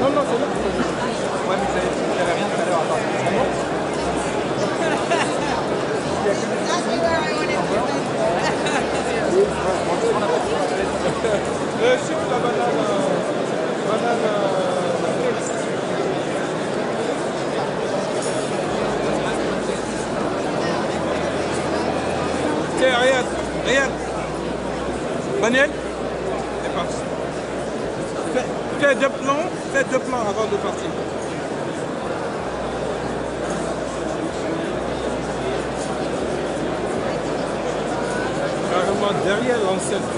Non, non, c'est bon. Ouais, mais j'avais rien tout à l'heure. Attends, c'est bon. Sucre, la banane. Tiens, regarde. Daniel, c'est parti. Fais deux plans avant de partir. Carrément derrière l'enceinte.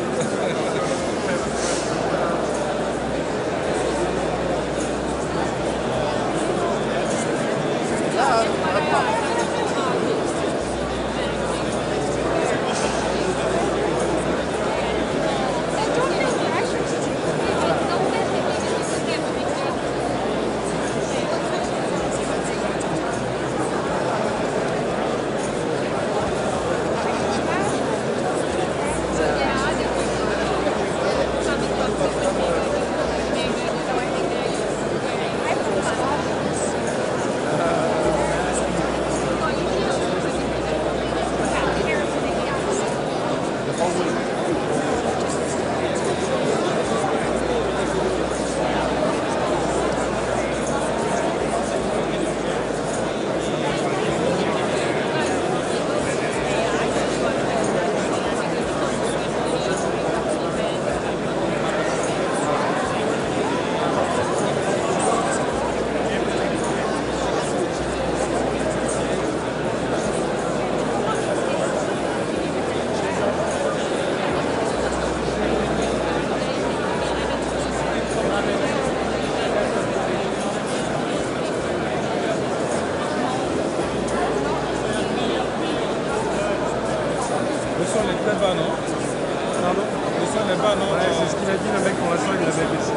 C'est ce qu'il a dit le mec pour l'instant, il l'avait baissé.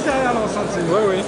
Derrière l'enceinte, c'est oui, oui.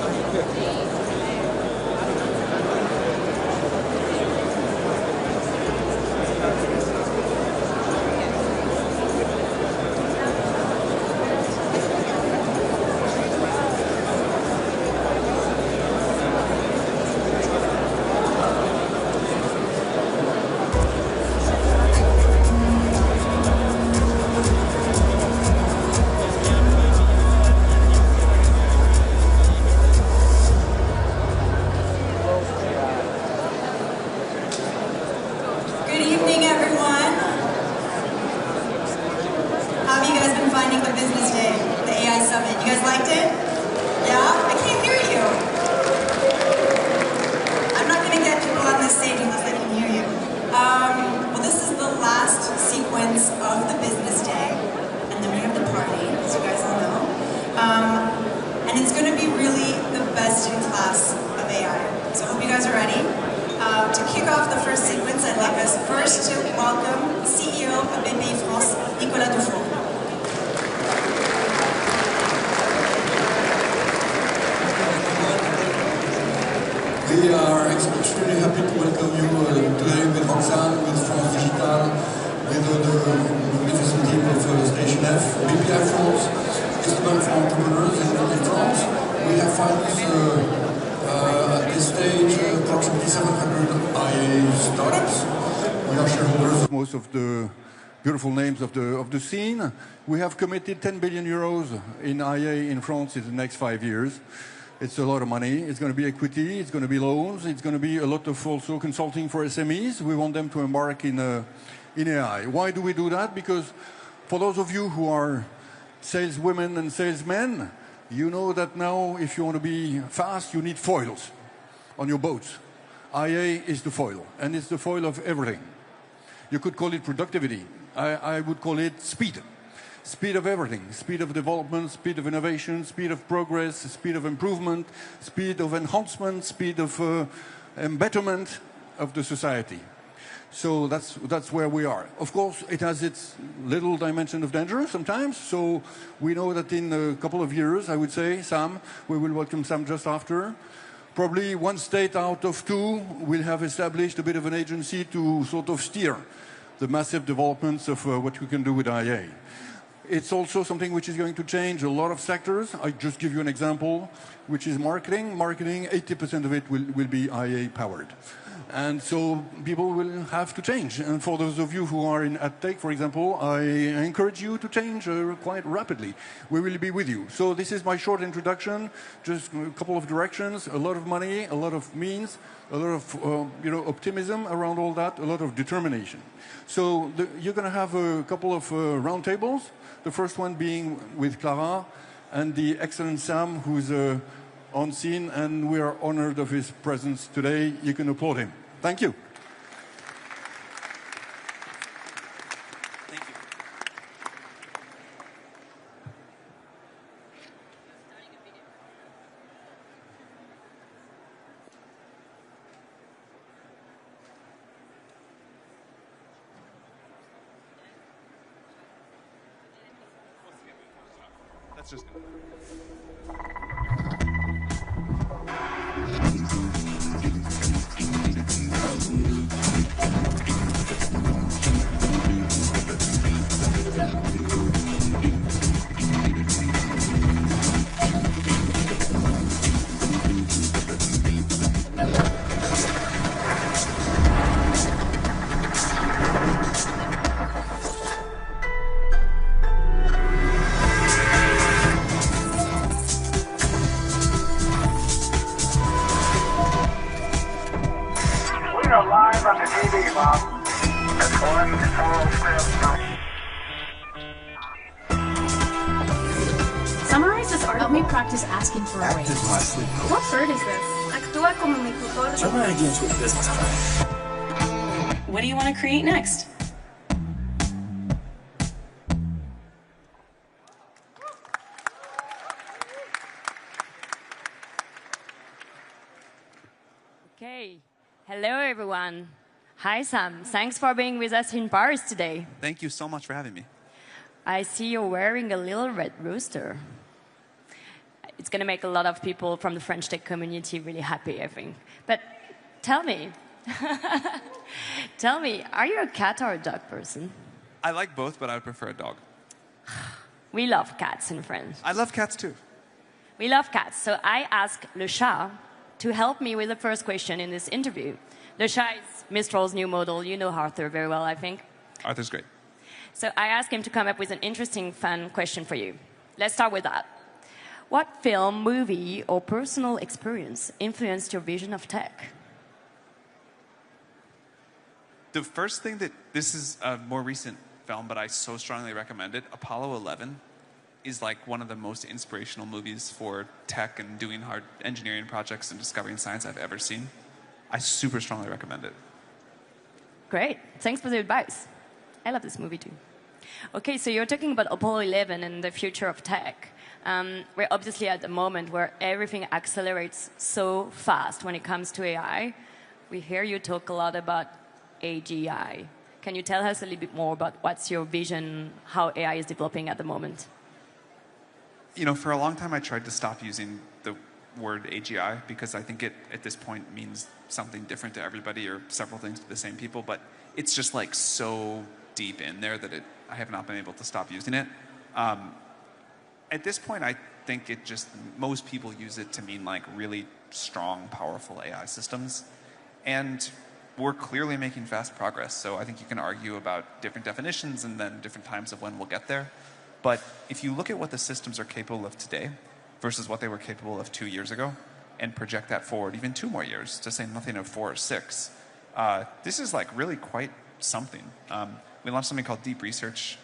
We are extremely happy to welcome you today with Roxane, with France Digital, with the magnificent team of Station F, BPI France, Festival for Entrepreneurs in France. We have founders at this stage approximately 700 IA startups. We are shareholders of most of the beautiful names of the scene. We have committed 10 billion euros in IA in France in the next 5 years. It's a lot of money. It's going to be equity, it's going to be loans, it's going to be a lot of also consulting for SMEs. We want them to embark in AI. Why do we do that? Because for those of you who are saleswomen and salesmen, you know that now if you want to be fast, you need foils on your boats. IA is the foil, and it's the foil of everything. You could call it productivity. I would call it speed. speed of everything, speed of development, speed of innovation, speed of progress, speed of improvement, speed of enhancement, speed of embetterment of the society. So that's where we are. Of course, it has its little dimension of danger sometimes. So we know that in a couple of years, I would say, Sam, we will welcome Sam just after. Probably one state out of two will have established a bit of an agency to sort of steer the massive developments of what we can do with IA. It's also something which is going to change a lot of sectors. I just give you an example, which is marketing. Marketing, 80% of it will be IA powered. And so people will have to change. And for those of you who are in AdTech, for example, I encourage you to change quite rapidly. We will be with you. So this is my short introduction, just a couple of directions, a lot of money, a lot of means, a lot of optimism around all that, a lot of determination. So you're going to have a couple of round tables. The first one being with Clara and the excellent Sam, who's on scene, and we are honored of his presence today. You can applaud him. Thank you. Thank you. That's just good. Live on the TV, Bob. That's one small step for... Summarize this article. Help me practice asking for a raise. What bird is this? Actúa como mi tutor. Turn my idea into a business plan. What do you want to create next? Okay. Hello, everyone. Hi, Sam. Thanks for being with us in Paris today. Thank you so much for having me. I see you're wearing a little red rooster. It's going to make a lot of people from the French tech community really happy, I think. But tell me, are you a cat or a dog person? I like both, but I would prefer a dog. We love cats in France. I love cats too. We love cats. So I asked Le Chat to help me with the first question in this interview. Le Chat is Mistral's new model. You know Arthur very well, I think. Arthur's great. So I asked him to come up with an interesting, fun question for you. Let's start with that. What film, movie, or personal experience influenced your vision of tech? The first thing this is a more recent film, but I so strongly recommend it. Apollo 11 is like one of the most inspirational movies for tech and doing hard engineering projects and discovering science I've ever seen. I super strongly recommend it. Great. Thanks for the advice. I love this movie too. Okay, so you're talking about Apollo 11 and the future of tech. We're obviously at the moment where everything accelerates so fast when it comes to AI. We hear you talk a lot about AGI. Can you tell us a little bit more about what's your vision, how AI is developing at the moment? You know, for a long time I tried to stop using the word AGI because I think it, at this point, means something different to everybody or several things to the same people, but it's just like so deep in there that I have not been able to stop using it. At this point, I think most people use it to mean like really strong, powerful AI systems. And we're clearly making fast progress. So I think you can argue about different definitions and then different times of when we'll get there. But if you look at what the systems are capable of today versus what they were capable of 2 years ago and project that forward even 2 more years, to say nothing of 4 or 6, this is like really quite something. We launched something called Deep Research.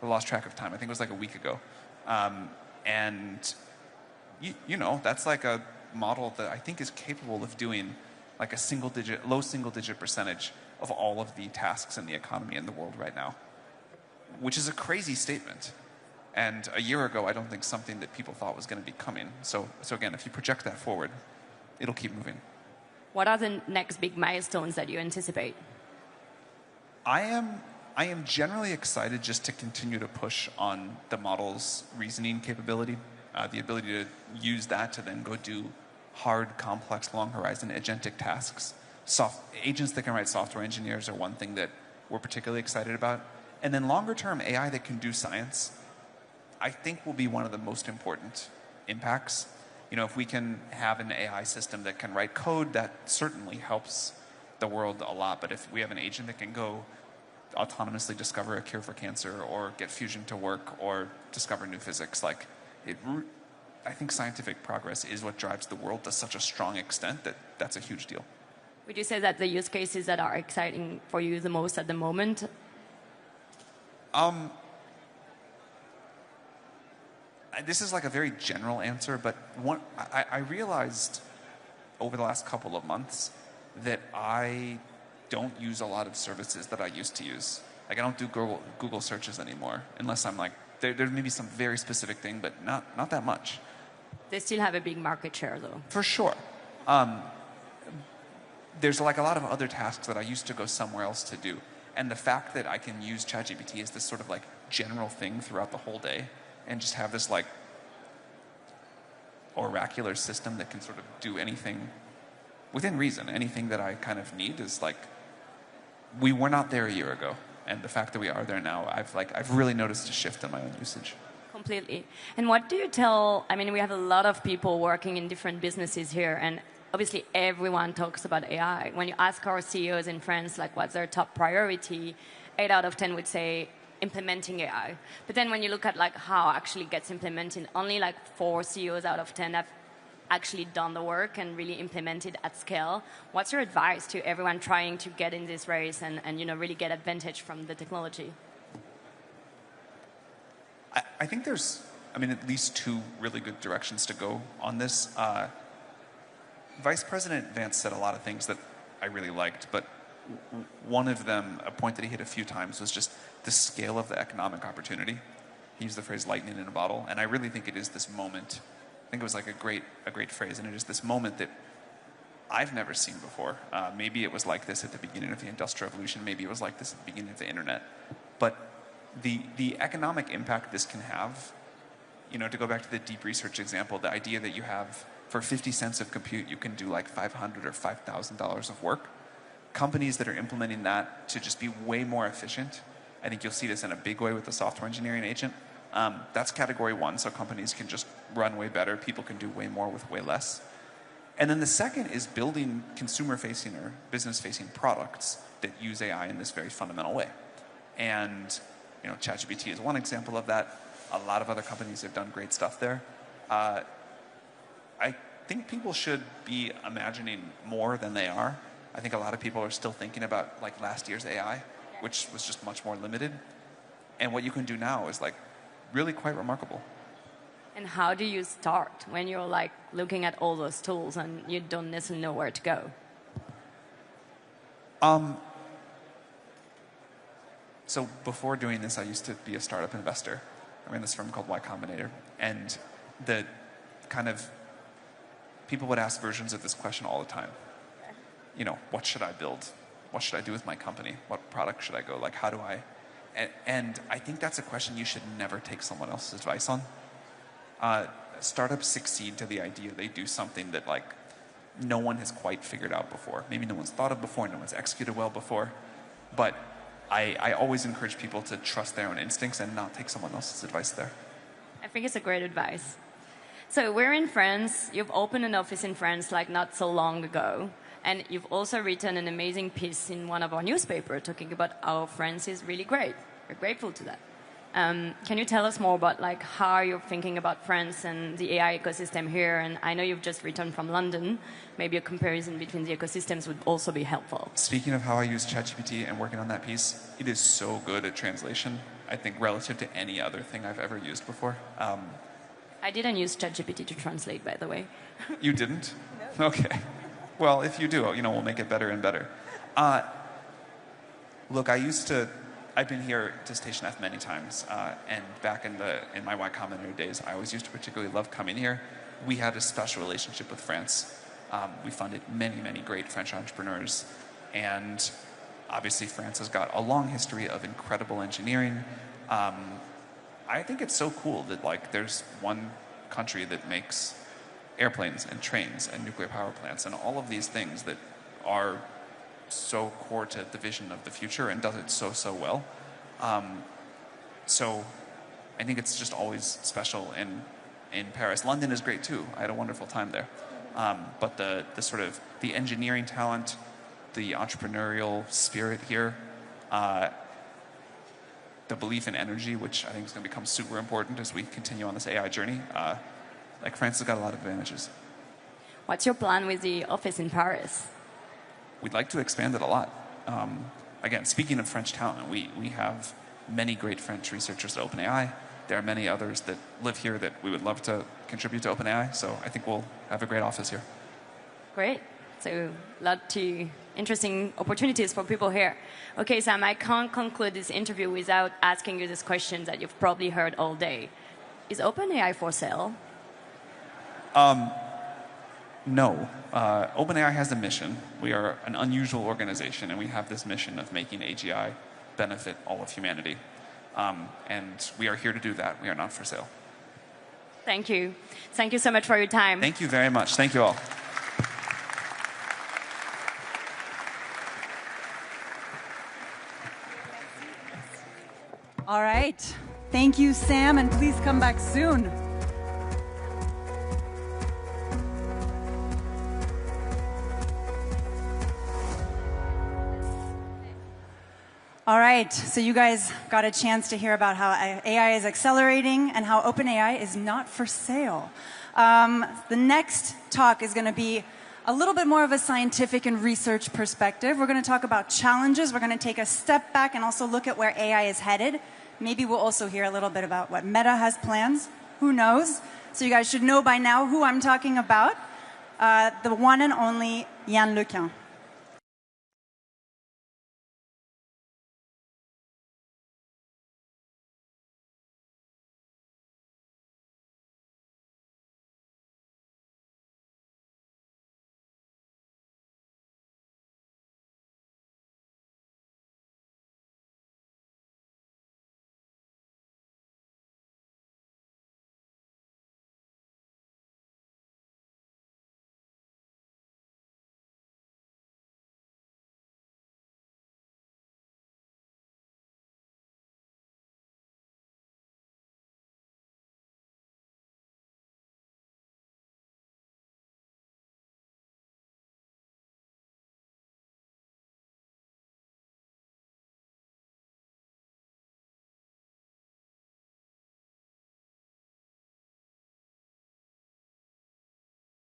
I lost track of time. I think it was like a week ago. And you know, that's like a model that I think is capable of doing like a low single-digit percentage of all of the tasks in the economy in the world right now, which is a crazy statement. And a year ago, I don't think something that people thought was going to be coming. So again, if you project that forward, it'll keep moving. What are the next big milestones that you anticipate? I am generally excited just to continue to push on the model's reasoning capability, the ability to use that to then go do hard, complex, long horizon agentic tasks. Agents that can write software engineers are one thing that we're particularly excited about. And then longer term, AI that can do science, I think will be one of the most important impacts. You know, if we can have an AI system that can write code, that certainly helps the world a lot. But if we have an agent that can go autonomously discover a cure for cancer or get fusion to work or discover new physics, like I think scientific progress is what drives the world to such a strong extent that that's a huge deal. Would you say that the use cases that are exciting for you the most at the moment? This is like a very general answer, but I realized over the last couple of months that I don't use a lot of services that I used to use. Like I don't do Google searches anymore, unless I'm like, there may be some very specific thing, but not that much. They still have a big market share though. For sure. There's like a lot of other tasks that I used to go somewhere else to do. And the fact that I can use ChatGPT as this sort of like general thing throughout the whole day and just have this like oracular system that can sort of do anything within reason, anything that I kind of need is like, we were not there a year ago. And the fact that we are there now, I've really noticed a shift in my own usage. Completely. And what do you tell, I mean, we have a lot of people working in different businesses here, and obviously everyone talks about AI. When you ask our CEOs in France, like what's their top priority, 8 out of 10 would say implementing AI. But then when you look at like how actually gets implemented, only like 4 CEOs out of 10 have actually done the work and really implemented at scale. What's your advice to everyone trying to get in this race and you know, really get advantage from the technology? I think there's, at least 2 really good directions to go on this. Vice President Vance said a lot of things that I really liked, but one of them, a point that he hit a few times, was just the scale of the economic opportunity. He used the phrase lightning in a bottle, and I really think it is this moment. I think it was like a great phrase, and it is this moment that I've never seen before. Maybe it was like this at the beginning of the Industrial Revolution, maybe it was like this at the beginning of the internet. But the economic impact this can have, to go back to the deep research example, the idea that you have, for 50 cents of compute, you can do like $500 or $5,000 of work. Companies that are implementing that to just be way more efficient, I think you'll see this in a big way with the software engineering agent. That's category 1, so companies can just run way better. People can do way more with way less. And then the second is building consumer-facing or business-facing products that use AI in this very fundamental way. And ChatGPT is one example of that. A lot of other companies have done great stuff there. I think people should be imagining more than they are. I think a lot of people are still thinking about like last year's AI, which was just much more limited. And what you can do now is like really quite remarkable. And how do you start when you're like looking at all those tools and you don't necessarily know where to go? So before doing this, I used to be a startup investor. I ran this firm called Y Combinator. And the kind of people would ask versions of this question all the time. What should I build? What should I do with my company? What product should I go? Like, how do I? And I think that's a question you should never take someone else's advice on. Startups succeed to the idea they do something that like no one has quite figured out before. Maybe no one's thought of before, no one's executed well before. But I always encourage people to trust their own instincts and not take someone else's advice there. I think it's a great advice. So we're in France. You've opened an office in France like not so long ago. And you've also written an amazing piece in one of our newspapers talking about how France is really great. We're grateful to that. Can you tell us more about like how you're thinking about France and the AI ecosystem here? And I know you've just returned from London. Maybe a comparison between the ecosystems would also be helpful. Speaking of how I use ChatGPT and working on that piece, it is so good at translation, I think, relative to any other thing I've ever used before. I didn't use ChatGPT to translate, by the way. You didn't? No. Okay. Well, if you do, we'll make it better and better. Look, I used to I've been here to Station F many times, and back in my Y Combinator days, I always used to particularly love coming here. We had a special relationship with France. We funded many, many great French entrepreneurs, and obviously France has got a long history of incredible engineering. I think it's so cool that like there's one country that makes airplanes and trains and nuclear power plants and all of these things that are so core to the vision of the future and does it so well. So I think it's just always special in Paris. London is great too. I had a wonderful time there. But the sort of the engineering talent, the entrepreneurial spirit here, the belief in energy, which I think is going to become super important as we continue on this AI journey. Like France has got a lot of advantages. What's your plan with the office in Paris? We'd like to expand it a lot. Again, speaking of French talent, we have many great French researchers at OpenAI. There are many others that live here that we would love to contribute to OpenAI. So I think we'll have a great office here. Great. So a lot of interesting opportunities for people here. Okay, Sam, I can't conclude this interview without asking you this question that you've probably heard all day. Is OpenAI for sale? No. OpenAI has a mission. We are an unusual organization, and we have this mission of making AGI benefit all of humanity. And we are here to do that. We are not for sale. Thank you. Thank you so much for your time. Thank you very much. Thank you all. All right. Thank you, Sam, and please come back soon. All right, so you guys got a chance to hear about how AI is accelerating and how OpenAI is not for sale. The next talk is going to be a little bit more of a scientific and research perspective. We're going to talk about challenges. We're going to take a step back and also look at where AI is headed. Maybe we'll also hear a little bit about what Meta has plans. Who knows? So you guys should know by now who I'm talking about. The one and only Yann Lequin.